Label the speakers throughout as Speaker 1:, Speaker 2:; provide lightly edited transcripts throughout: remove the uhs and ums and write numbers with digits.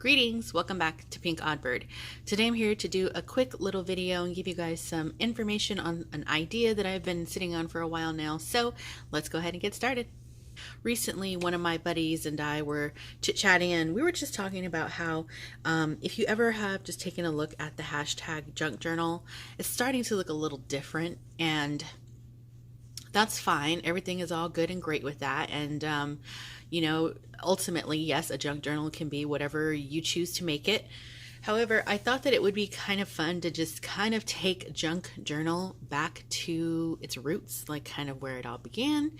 Speaker 1: Greetings, welcome back to Pink Oddbird. Today I'm here to do a quick little video and give you guys some information on an idea that I've been sitting on for a while now. So let's go ahead and get started. Recently, one of my buddies and I were chit-chatting and we were just talking about how if you ever have just taken a look at the hashtag junk journal, it's starting to look a little different, and that's fine. Everything is all good and great with that. And you know, ultimately, yes, a junk journal can be whatever you choose to make it. However, I thought that it would be kind of fun to just kind of take junk journal back to its roots, like kind of where it all began.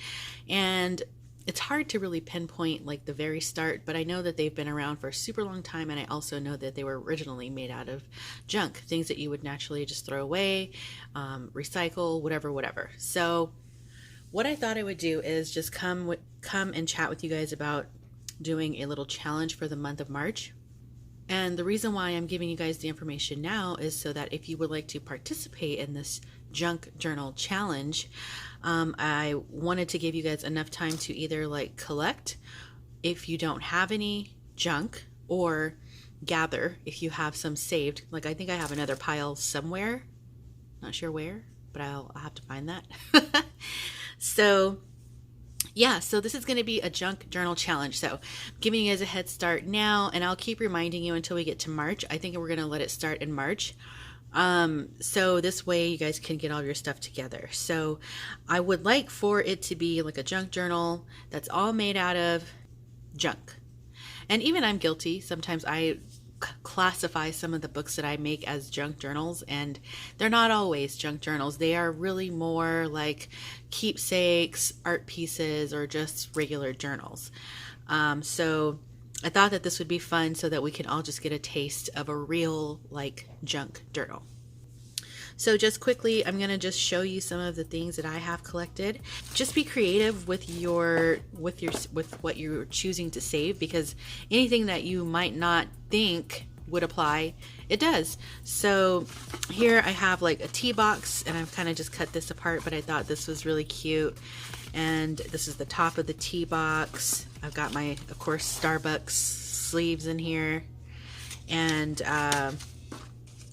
Speaker 1: And it's hard to really pinpoint like the very start, but I know that they've been around for a super long time, and I also know that they were originally made out of junk, things that you would naturally just throw away, recycle, whatever. So what I thought I would do is just come and chat with you guys about doing a little challenge for the month of March. And the reason why I'm giving you guys the information now is so that if you would like to participate in this junk journal challenge, I wanted to give you guys enough time to either like collect if you don't have any junk, or gather if you have some saved. Like I think I have another pile somewhere, not sure where, but I'll have to find that. So yeah, so this is going to be a junk journal challenge. So I'm giving you guys a head start now, and I'll keep reminding you until we get to March. I think we're going to let it start in March. So this way you guys can get all your stuff together. So I would like for it to be like a junk journal that's all made out of junk. And even I'm guilty. Sometimes I classify some of the books that I make as junk journals, and they're not always junk journals. They are really more like keepsakes, art pieces, or just regular journals. So I thought that this would be fun so that we can all just get a taste of a real like junk journal. So just quickly, I'm going to just show you some of the things that I have collected. Just be creative with what you're choosing to save, because anything that you might not think would apply, it does. So here I have like a tea box, and I've kind of just cut this apart, but I thought this was really cute. And this is the top of the tea box. I've got my, of course, Starbucks sleeves in here, and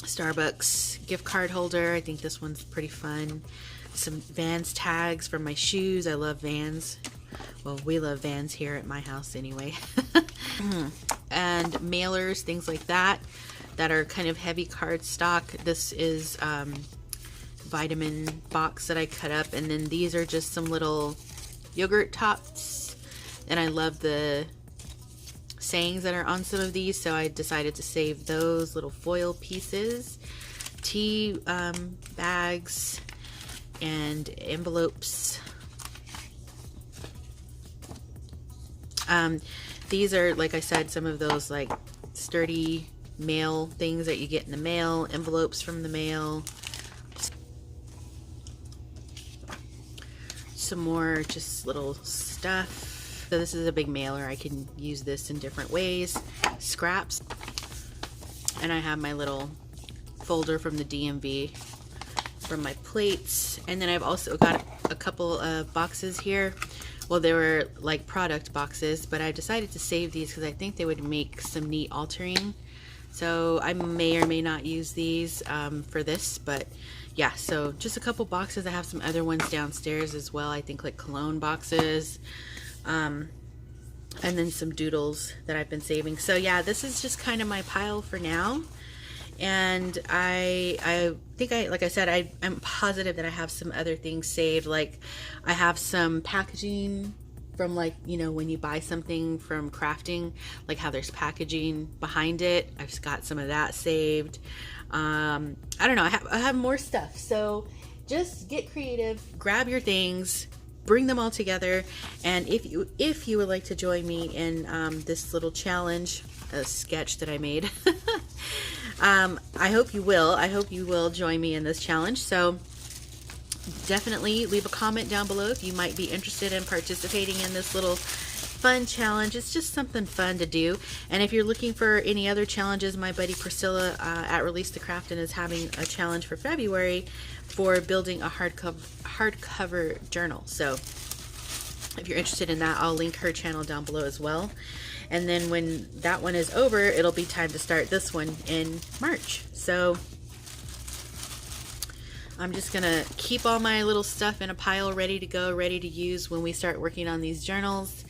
Speaker 1: Starbucks gift card holder. I think this one's pretty fun. Some Vans tags for my shoes. I love Vans. Well, we love Vans here at my house anyway. And mailers, things like that are kind of heavy cardstock. This is vitamin box that I cut up, and then these are just some little yogurt tops, and I love the sayings that are on some of these, so I decided to save those little foil pieces. Tea bags and envelopes. These are, like I said, some of those like sturdy mail things that you get in the mail, envelopes from the mail. Some more just little stuff. So this is a big mailer. I can use this in different ways. Scraps. And I have my little folder from the DMV from my plates. And then I've also got a couple of boxes here. Well, they were like product boxes, but I decided to save these because I think they would make some neat altering. So I may or may not use these for this, but yeah, so just a couple boxes. I have some other ones downstairs as well. I think like cologne boxes. And then some doodles that I've been saving. So yeah, this is just kind of my pile for now. And I think like I said, I'm positive that I have some other things saved. Like I have some packaging from, like, you know, when you buy something from crafting, like how there's packaging behind it. I've just got some of that saved. I don't know, I have more stuff. So just get creative, grab your things, bring them all together. And if you would like to join me in this little challenge, a sketch that I made, I hope you will join me in this challenge. So definitely leave a comment down below if you might be interested in participating in this little fun challenge. It's just something fun to do. And if you're looking for any other challenges, my buddy Priscilla at Release the Craftin' is having a challenge for February for building a hardcover journal. So If you're interested in that, I'll link her channel down below as well. And then when that one is over, it'll be time to start this one in March. So I'm just gonna keep all my little stuff in a pile ready to go, ready to use when we start working on these journals.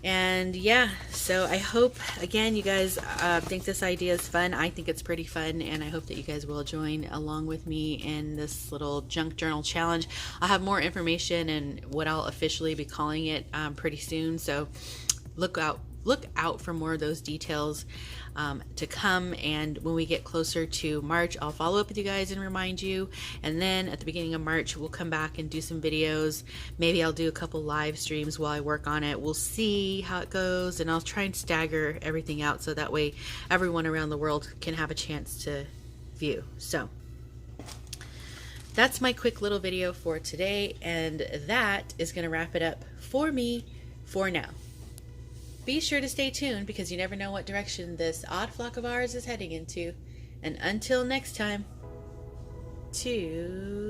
Speaker 1: And yeah, so I hope, again, you guys think this idea is fun. I think it's pretty fun, and I hope that you guys will join along with me in this little junk journal challenge. I'll have more information and what I'll officially be calling it pretty soon, so look out for more of those details to come. And when we get closer to March, I'll follow up with you guys and remind you. And then at the beginning of March, we'll come back and do some videos. Maybe I'll do a couple live streams while I work on it. We'll see how it goes, and I'll try and stagger everything out so that way everyone around the world can have a chance to view. So that's my quick little video for today, and that is going to wrap it up for me for now. Be sure to stay tuned, because you never know what direction this odd flock of ours is heading into. And until next time, toodaloo.